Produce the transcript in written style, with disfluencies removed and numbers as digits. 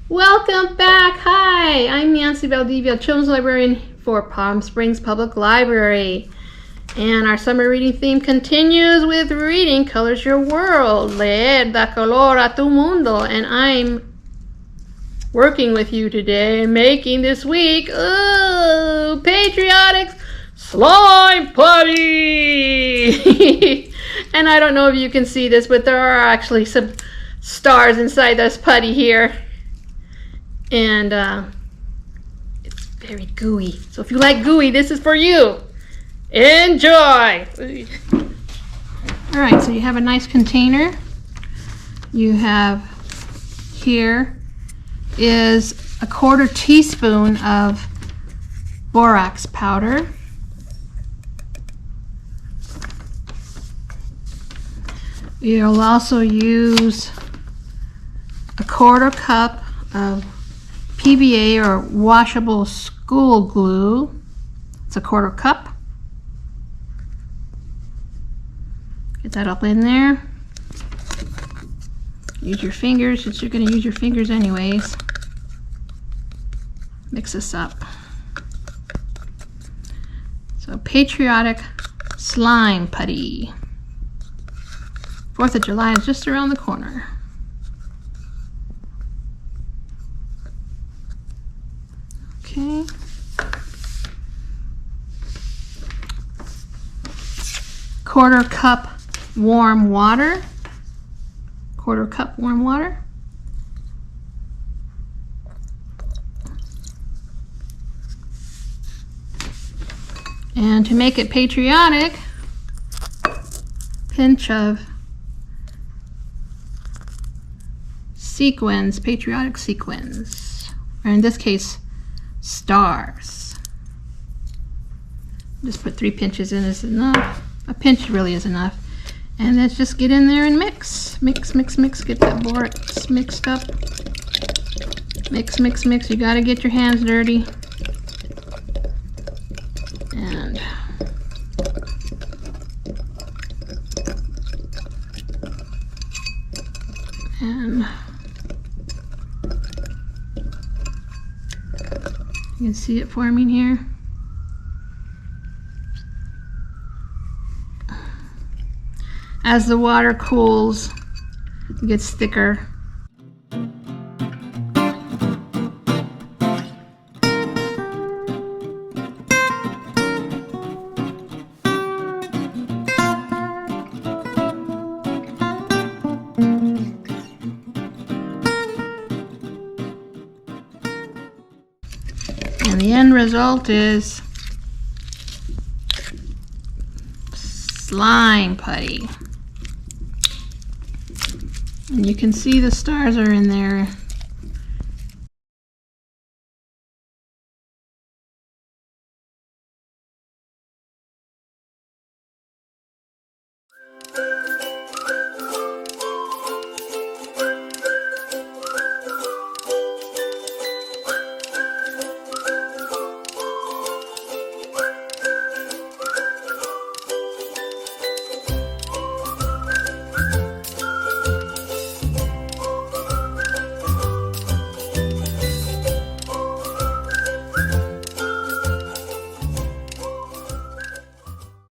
Welcome back. Hi, I'm Nancy Valdivia, Children's Librarian for Palm Springs Public Library. And our summer reading theme continues with reading Colors Your World. Leer da color a tu mundo. And I'm working with you today, making this week, Patriotic Slime Putty. And I don't know if you can see this, but there are actually some stars inside this putty here. And it's very gooey. So if you like gooey, this is for you. Enjoy! Alright, so you have a nice container. You have here is a 1/4 teaspoon of borax powder. You'll also use a 1/4 cup of PVA or washable school glue. It's a 1/4 cup. Get that up in there. Use your fingers, since you're going to use your fingers anyways. Mix this up. So Patriotic Slime Putty. 4th of July is just around the corner. Okay. Quarter cup warm water. 1/4 cup warm water. And to make it patriotic, pinch of sequins, patriotic sequins, or in this case, stars. Just put 3 pinches in is enough. A pinch really is enough. And let's just get in there and mix. Mix, mix, mix. Get that borax mixed up. Mix, mix, mix. You gotta get your hands dirty. And you can see it forming here. As the water cools, it gets thicker. And the end result is slime putty. And you can see the stars are in there.